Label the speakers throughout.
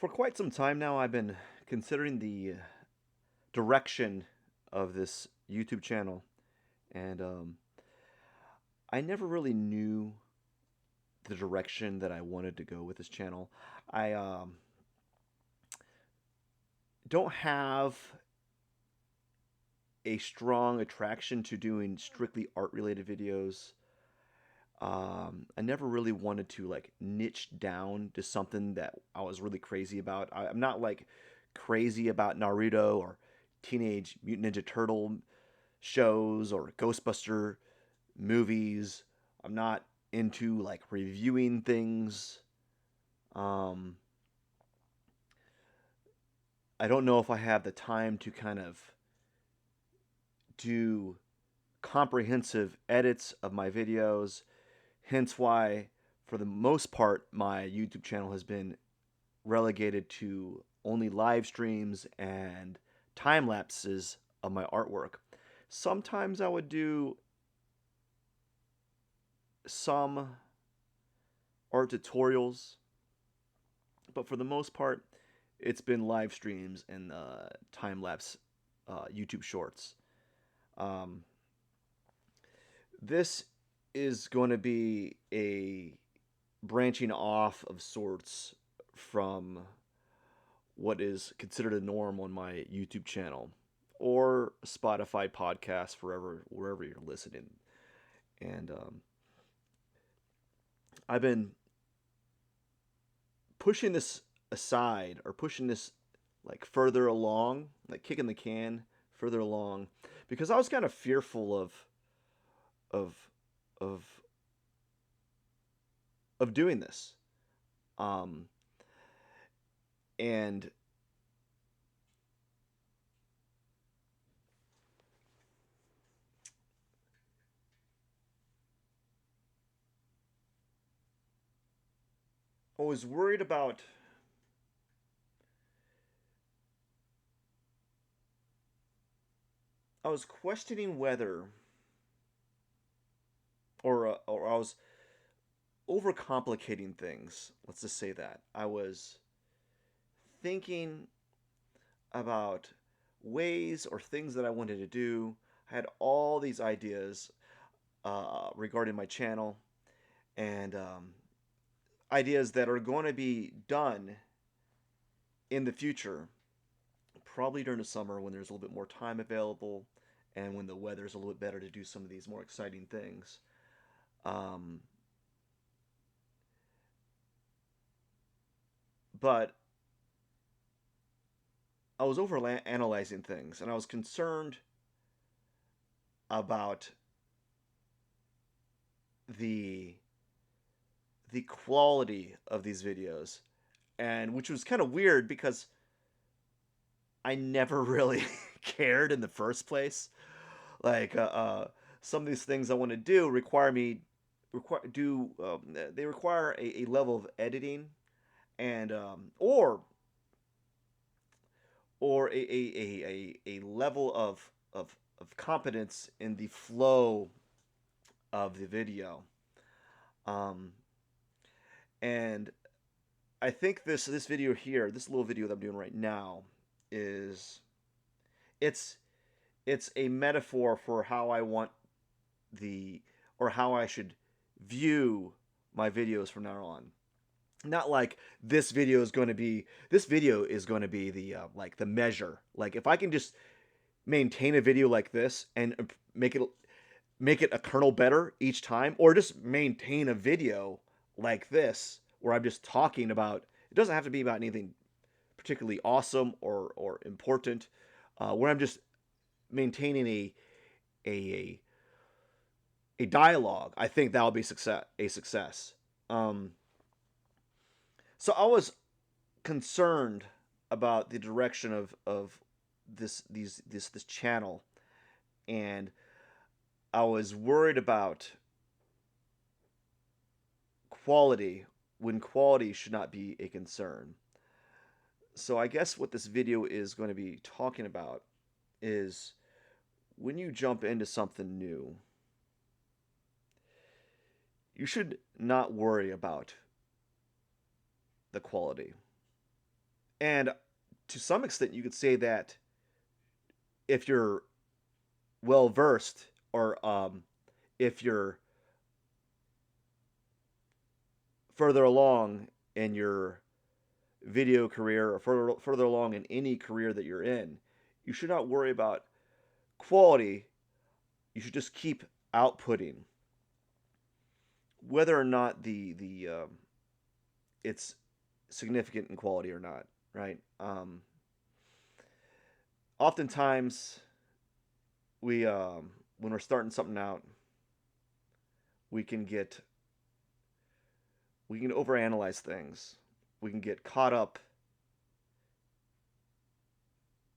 Speaker 1: For quite some time now, I've been considering the direction of this YouTube channel, and I never really knew the direction that I wanted to go with this channel. I don't have a strong attraction to doing strictly art-related videos. I never really wanted to like niche down to something that I was really crazy about. I'm not like crazy about Naruto or Teenage Mutant Ninja Turtle shows or Ghostbuster movies. I'm not into like reviewing things. Um, I don't know if I have the time to kind of do comprehensive edits of my videos. Hence why, for the most part, my YouTube channel has been relegated to only live streams and time lapses of my artwork. Sometimes I would do some art tutorials, but for the most part, it's been live streams and time lapse YouTube shorts. Um, this is going to be a branching off of sorts from what is considered a norm on my YouTube channel or Spotify podcast wherever you're listening. And I've been pushing this aside or pushing this like further along, like kicking the can further along, because I was kind of fearful of of of doing this. Um, and I was worried about I was questioning whether or I was overcomplicating things. Let's just say that. I was thinking about ways or things that I wanted to do. I had all these ideas regarding my channel and ideas that are going to be done in the future, probably during the summer when there's a little bit more time available and when the weather's a little bit better to do some of these more exciting things. Um, but I was over analyzing things and I was concerned about the the quality of these videos, and which was kind of weird because I never really cared in the first place. Like some of these things I want to do they require a level of editing and or a level of competence in the flow of the video. Um, and I think this video here, this little video that I'm doing right now, is it's it's a metaphor for how I want the or how I should view my videos from now on. Not like this video is going to be the like the measure. Like if I can just maintain a video like this and make it a kernel better each time, or just maintain a video like this where I'm just talking about, it doesn't have to be about anything particularly awesome or important, where I'm just maintaining a a dialogue. I think that'll be success. Um, so I was concerned about the direction of this channel, and I was worried about quality when quality should not be a concern. So I guess what this video is going to be talking about is when you jump into something new, you should not worry about the quality. And to some extent, you could say that if you're well versed, or if you're further along in your video career, or further along in any career that you're in, you should not worry about quality. You should just keep outputting, whether or not the it's significant in quality or not, right? Oftentimes we when we're starting something out, we can get we can overanalyze things. We can get caught up.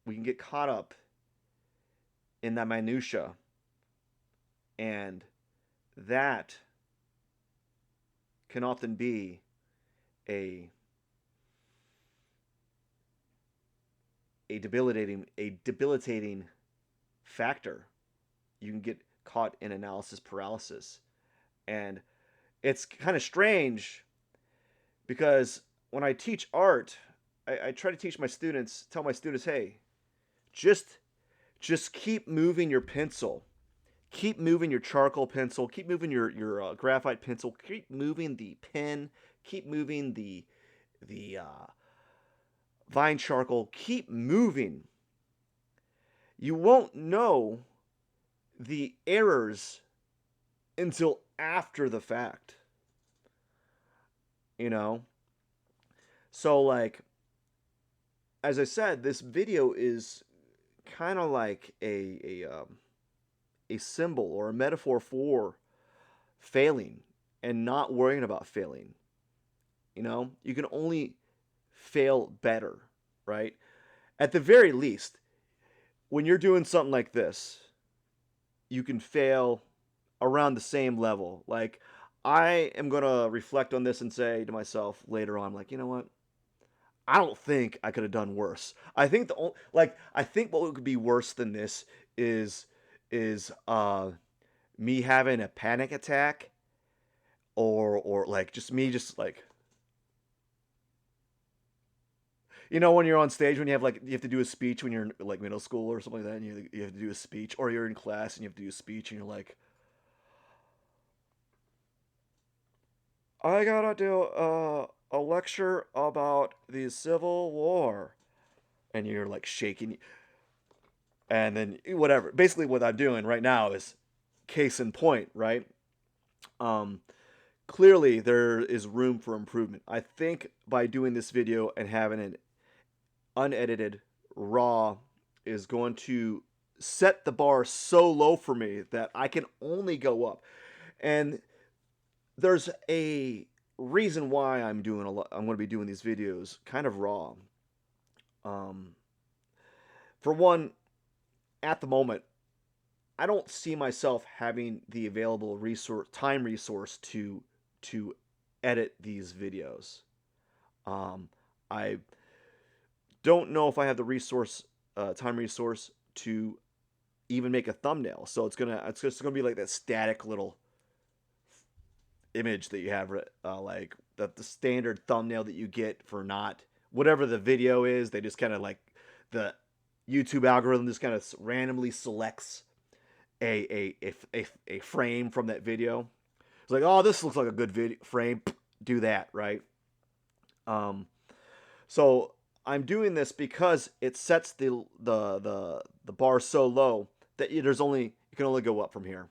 Speaker 1: We can get caught up in that minutia, and that can often be a a debilitating factor. You can get caught in analysis paralysis, and it's kind of strange because when I teach art, I try to teach my students, tell my students, hey, just just keep moving your pencil, keep moving your charcoal pencil, keep moving your graphite pencil, keep moving the pen, keep moving the vine charcoal, keep moving. You won't know the errors until after the fact, you know? So, like, as I said, this video is kind of like a symbol or a metaphor for failing and not worrying about failing. You know, you can only fail better, right? At the very least, when you're doing something like this, you can fail around the same level. Like, I am going to reflect on this and say to myself later on, like, you know what? I don't think I could have done worse. I think I think what could be worse than this is is me having a panic attack, or like just me just like, when you're on stage, when you have to do a speech when you're in like middle school or something like that, and you have to do a speech, or you're in class and you have to do a speech and you're like, I gotta do a lecture about the Civil War, and you're like shaking, and then whatever. Basically, what I'm doing right now is case in point, right? Um, Clearly there is room for improvement. I think by doing this video and having it unedited, raw, is going to set the bar so low for me that I can only go up. And there's a reason why I'm going to be doing these videos kind of raw. Um, for one, at the moment, I don't see myself having the available resource to edit these videos. I don't know if I have the time resource to even make a thumbnail. So it's just gonna be like that static little image that you have, like the standard thumbnail that you get for not whatever the video is. They just kind of like the YouTube algorithm just kind of randomly selects a frame from that video. It's like, oh, this looks like a good video frame. Do that, right? Um, so I'm doing this because it sets the bar so low that you can only go up from here.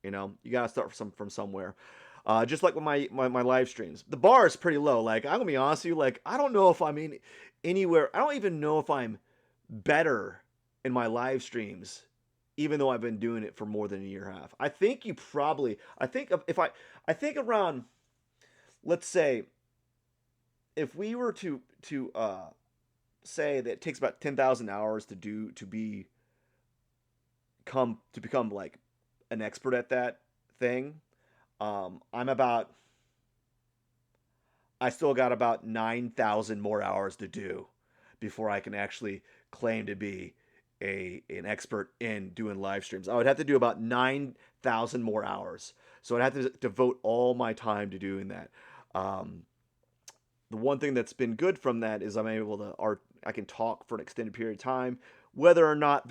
Speaker 1: You gotta start from somewhere. Just like with my live streams, the bar is pretty low. Like, I'm gonna be honest with you, like, I don't know if I'm in anywhere. I don't even know if I'm better in my live streams, even though I've been doing it for more than a year and a half. I think you probably. I think if I think around, let's say, if we were to say that it takes about 10,000 hours to become like an expert at that thing. I'm about I still got about 9,000 more hours to do before I can actually claim to be a an expert in doing live streams. I would have to do about 9,000 more hours. So I'd have to devote all my time to doing that. Um, The one thing that's been good from that is I'm able to art. I can talk for an extended period of time, whether or not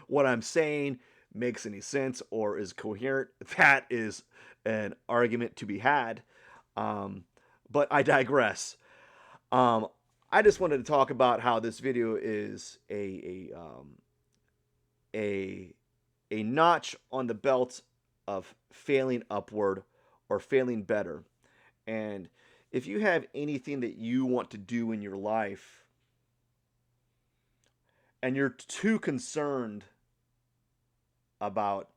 Speaker 1: what I'm saying makes any sense or is coherent. That is an argument to be had. Um, but I digress. Um, I just wanted to talk about how this video is a a notch on the belt of failing upward or failing better. And if you have anything that you want to do in your life and you're too concerned about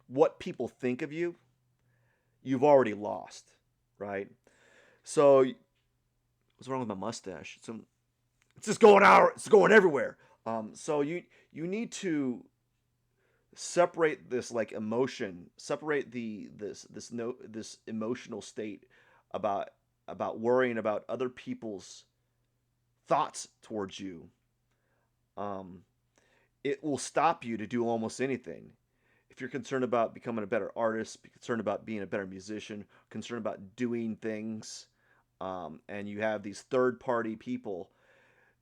Speaker 1: what people think of you, you've already lost, right? So, what's wrong with my mustache? It's just going out. It's going everywhere. So you need to separate this like emotion, separate this emotional state about worrying about other people's thoughts towards you. Um, it will stop you to do almost anything. If you're concerned about becoming a better artist, be concerned about being a better musician, concerned about doing things, and you have these third party people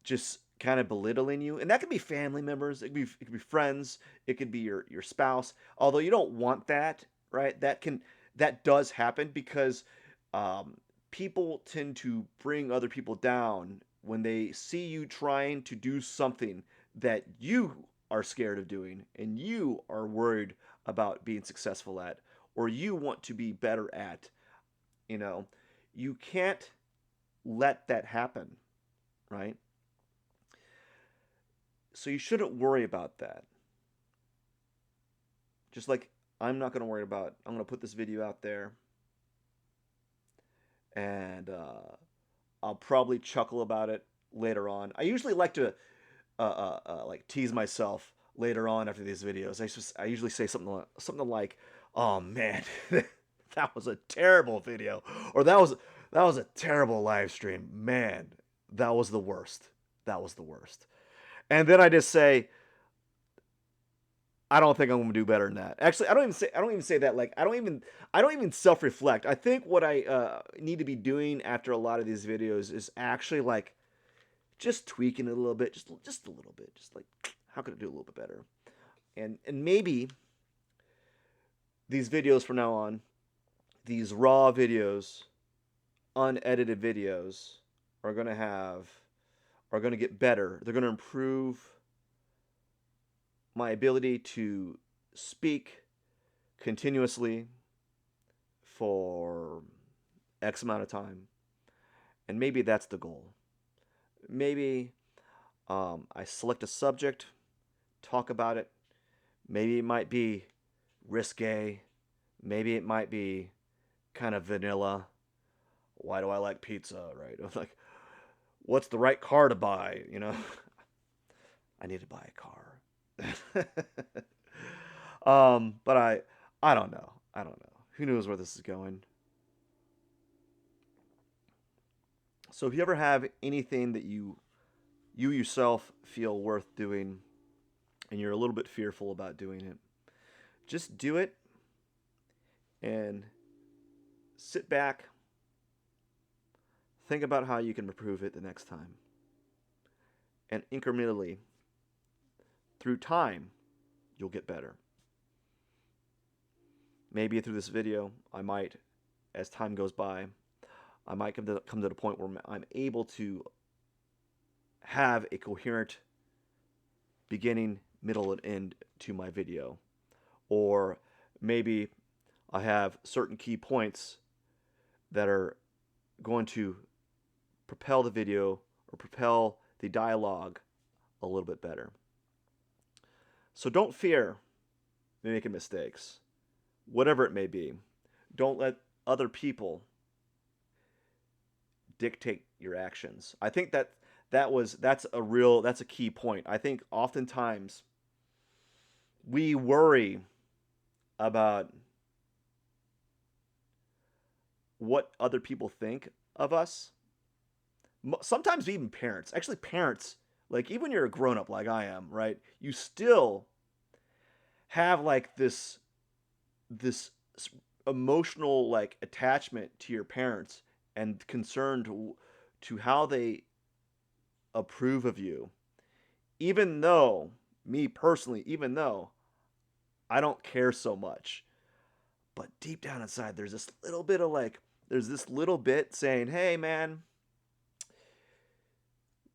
Speaker 1: just kind of belittling you, and that could be family members, it could be friends, it could be your spouse. Although you don't want that, right? That does happen because um, people tend to bring other people down when they see you trying to do something that you are scared of doing and you are worried about being successful at, or you want to be better at. You know, you can't let that happen, right? So you shouldn't worry about that. Just like I'm not going to worry about, I'm going to put this video out there and I'll probably chuckle about it later on. I usually like to like tease myself later on after these videos. I usually say something like, "Oh man, that was a terrible video," or that was a terrible live stream. Man, that was the worst. That was the worst. And then I just say, I don't think I'm gonna do better than that. Actually, I don't even say that. Like I don't even self reflect. I think what I need to be doing after a lot of these videos is actually like just tweaking it a little bit, just a little bit, just like how could I do a little bit better? And maybe these videos from now on, these raw videos, unedited videos, are gonna have are gonna get better. They're gonna improve my ability to speak continuously for X amount of time. And maybe that's the goal. Maybe I select a subject, talk about it. Maybe it might be risque. Maybe it might be kind of vanilla. Why do I like pizza, right? Like, what's the right car to buy? You know, I need to buy a car. But I don't know. I don't know. Who knows where this is going? So if you ever have anything that you yourself feel worth doing and you're a little bit fearful about doing it, just do it and sit back, think about how you can improve it the next time. And incrementally, through time, you'll get better. Maybe through this video, I might, as time goes by, I might come to the point where I'm able to have a coherent beginning, middle, and end to my video. Or maybe I have certain key points that are going to propel the video or propel the dialogue a little bit better. So don't fear making mistakes, whatever it may be. Don't let other people dictate your actions. I think that's a key point. I think oftentimes we worry about what other people think of us. Sometimes even parents, actually parents, like even when you're a grown up like I am, right? You still have like this emotional like attachment to your parents and concerned to how they approve of you, even though, me personally, even though I don't care so much. But deep down inside, there's this little bit of like, there's this little bit saying, hey, man,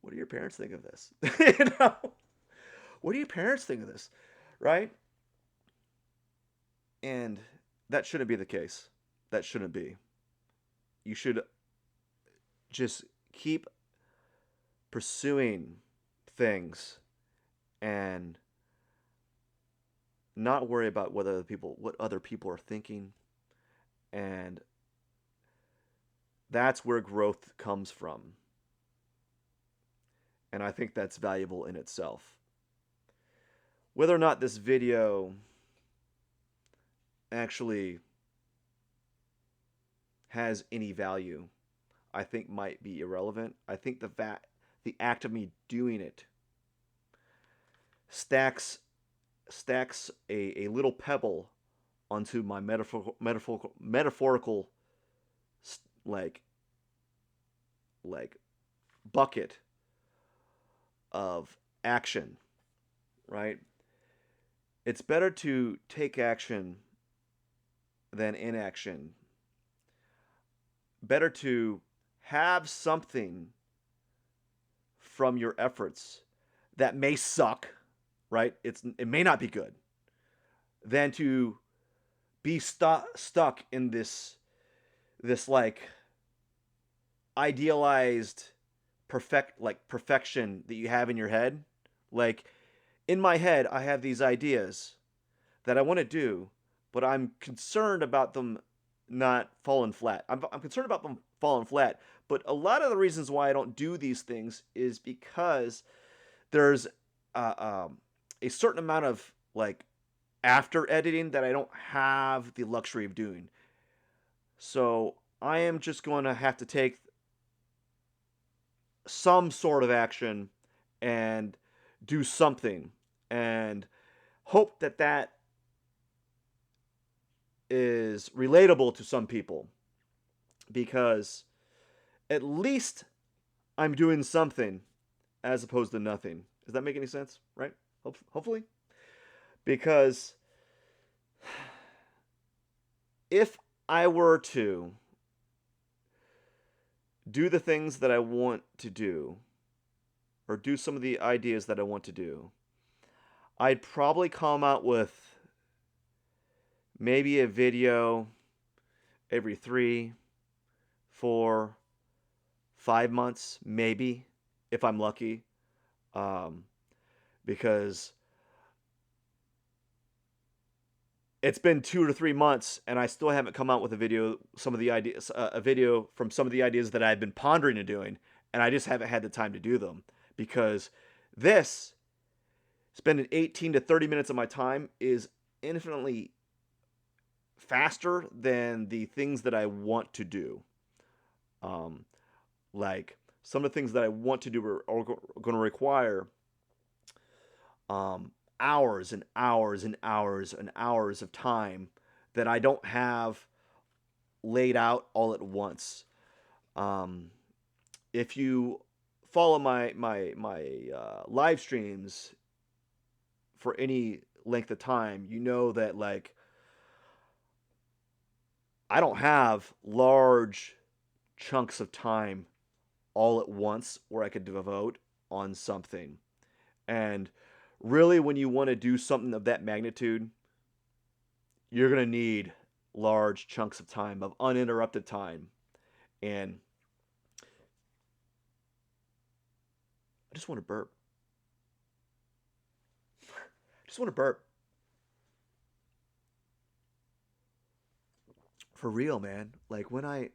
Speaker 1: what do your parents think of this? You know, what do your parents think of this? Right? And that shouldn't be the case. That shouldn't be. You should just keep pursuing things and not worry about what other people are thinking, and that's where growth comes from. And I think that's valuable in itself. Whether or not this video actually has any value, I think might be irrelevant. I think the act of me doing it stacks a little pebble onto my metaphorical like like bucket of action, right? It's better to take action than inaction. Better to have something from your efforts that may suck, right? It may not be good, than to be stuck in this like idealized perfection that you have in your head. Like, in my head, I have these ideas that I want to do, but I'm concerned about them not falling flat. I'm concerned about them falling flat. But a lot of the reasons why I don't do these things is because there's a certain amount of like after editing that I don't have the luxury of doing. So I am just going to have to take some sort of action and do something and hope that that is relatable to some people, because at least I'm doing something as opposed to nothing. Does that make any sense? Right? Hopefully. Because if I were to do the things that I want to do, or do some of the ideas that I want to do, I'd probably come out with maybe a video every 3, 4, 5 months, maybe, if I'm lucky. Because it's been 2 to 3 months and I still haven't come out with a video from some of the ideas that I've been pondering and doing, and I just haven't had the time to do them, because this, spending 18 to 30 minutes of my time, is infinitely faster than the things that I want to do. Um, like, some of the things that I want to do are going to require hours and hours and hours and hours of time that I don't have laid out all at once. Um, if you follow my live streams for any length of time, you know that like I don't have large chunks of time all at once where I could devote on something. And really, when you want to do something of that magnitude, you're going to need large chunks of time, of uninterrupted time. And I just want to burp. I just want to burp. For real, man. Like, when I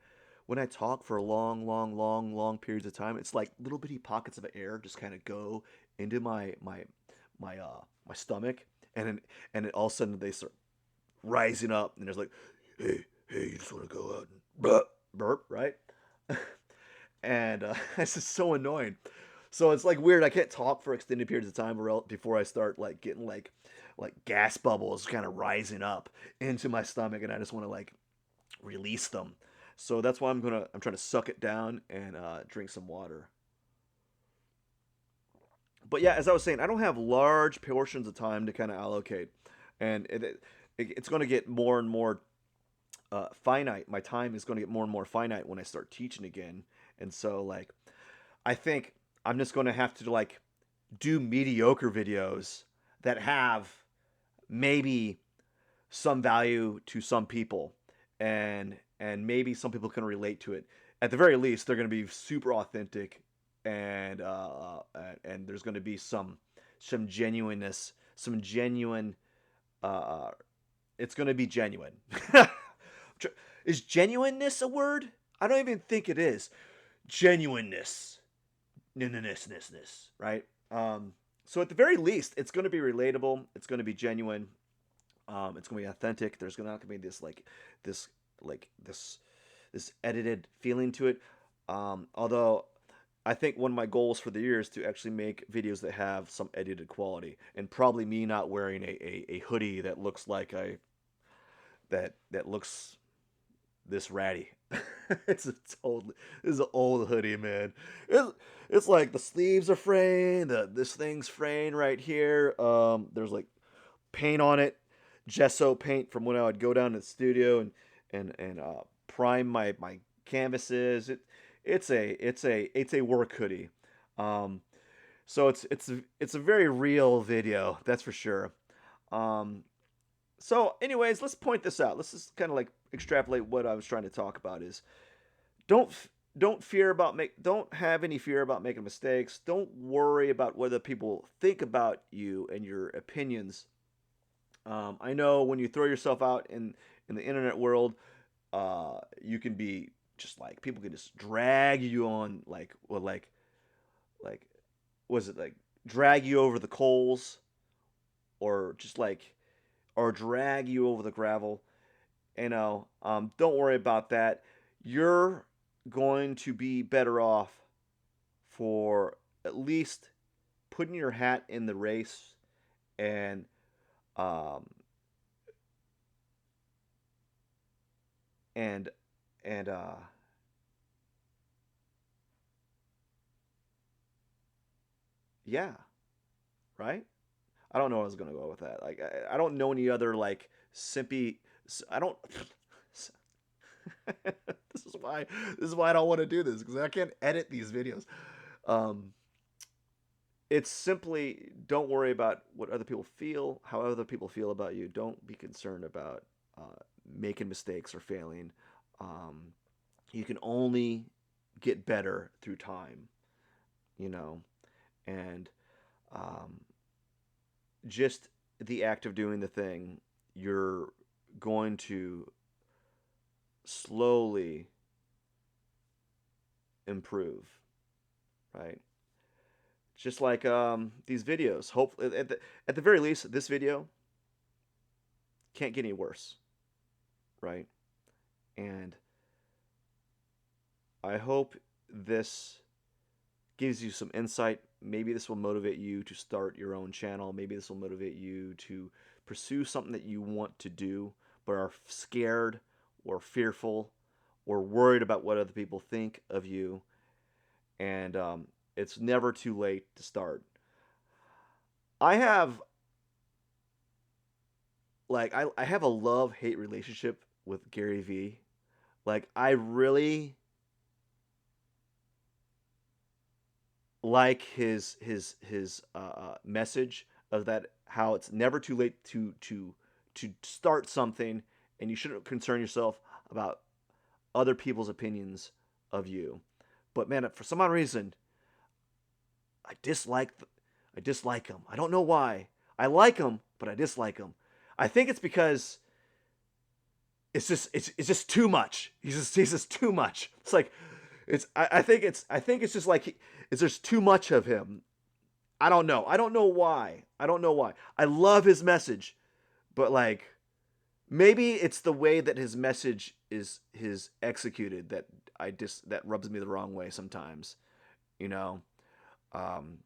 Speaker 1: talk for long periods of time, it's like little bitty pockets of air just kind of go into my stomach, and and it all of a sudden they start rising up, and there's like, hey, you just want to go out and burp, right? And it's just so annoying. So it's like weird. I can't talk for extended periods of time before I start like getting like gas bubbles kind of rising up into my stomach, and I just want to like release them. So that's why I'm trying to suck it down and drink some water. But yeah, as I was saying, I don't have large portions of time to kind of allocate, and it's going to get more and more finite. My time is going to get more and more finite when I start teaching again, and so like I think I'm just going to have to like do mediocre videos that have maybe some value to some people, and maybe some people can relate to it. At the very least, they're going to be super authentic, and there's going to be some genuineness, some genuine. Uh, it's going to be genuine. Is genuineness a word? I don't even think it is. Genuineness, right? So at the very least, it's going to be relatable. It's going to be genuine. It's going to be authentic. There's not going to be this like this this edited feeling to it. Although I think one of my goals for the year is to actually make videos that have some edited quality, and probably me not wearing a hoodie that looks like I that looks this ratty. it's a totally This is an old hoodie, man. It's, it's like the sleeves are fraying, this thing's fraying right here. There's like paint on it, gesso paint from when I would go down to the studio and prime my canvases. It's a work hoodie. Um, so it's a very real video, that's for sure. Um, so, anyways, let's point this out. Let's just kind of like extrapolate what I was trying to talk about is don't don't have any fear about making mistakes. Don't worry about whether people think about you and your opinions. I know when you throw yourself out in the internet world, you can be just like people can just drag you on like was it like drag you over the coals or just like or drag you over the gravel. Don't worry about that. You're going to be better off for at least putting your hat in the race and um, and and yeah, right. I don't know where I was gonna go with that. Like I don't know any other like simpy. I don't. this is why I don't want to do this because I can't edit these videos. Um, it's simply don't worry about what other people feel, how other people feel about you. Don't be concerned about making mistakes or failing. Um, you can only get better through time, you know, and um, just the act of doing the thing, you're going to slowly improve, right? Just like these videos. Hopefully, at the very least, this video can't get any worse, right? And I hope this gives you some insight. Maybe this will motivate you to start your own channel. Maybe this will motivate you to pursue something that you want to do, but are scared or fearful or worried about what other people think of you. And it's never too late to start. I have I have a love hate relationship with Gary Vee. Like I really like his message of that how it's never too late to start something, and you shouldn't concern yourself about other people's opinions of you. But man, for some odd reason, I dislike I dislike him. I don't know why. I like him, but I dislike him. I think it's because it's just too much. He's just too much. It's like I think it's just like it's there's too much of him. I don't know. I don't know why. I don't know why. I love his message, but like maybe it's the way that his message is executed that that rubs me the wrong way sometimes. You know, um,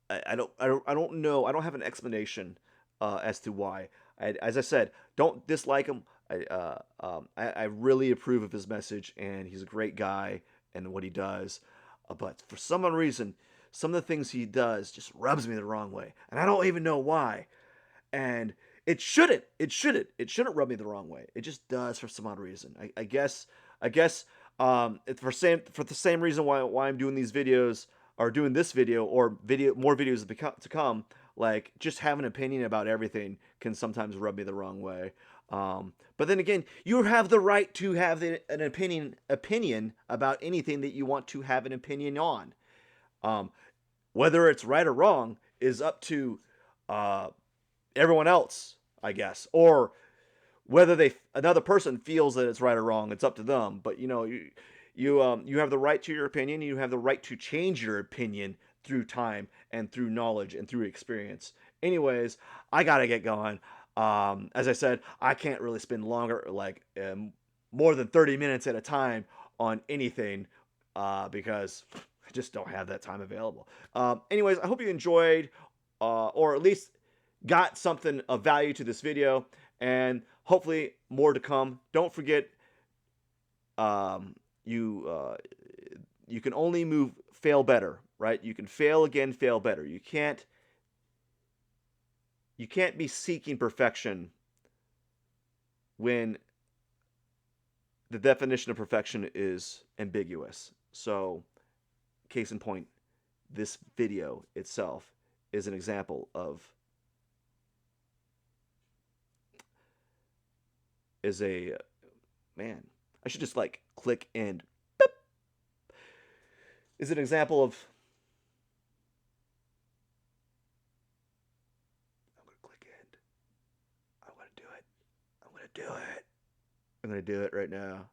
Speaker 1: I don't know. I don't have an explanation as to why. As I said, don't dislike him. I really approve of his message, and he's a great guy and what he does. But for some reason, some of the things he does just rubs me the wrong way, and I don't even know why. And it shouldn't. It shouldn't. It shouldn't rub me the wrong way. It just does for some odd reason. I guess. I guess. It's for the same reason why I'm doing these videos or doing this video or more videos to come. Like just have an opinion about everything can sometimes rub me the wrong way. But then again, you have the right to have an opinion about anything that you want to have an opinion on. Um, whether it's right or wrong is up to uh, everyone else, I guess, or whether another person feels that it's right or wrong. It's up to them. But you have the right to your opinion. You have the right to change your opinion through time and through knowledge and through experience. Anyways, I gotta get going. As I said, I can't really spend longer, like more than 30 minutes at a time on anything because I just don't have that time available. Anyways, I hope you enjoyed or at least got something of value to this video, and hopefully more to come. Don't forget, um, you can only fail better, right? You can fail again, fail better. You can't be seeking perfection when the definition of perfection is ambiguous. So, case in point, this video itself is an example of is a man. I should just like click and boop, is an example of. I'm gonna click end. I'm gonna do it. I'm gonna do it. I'm gonna do it right now.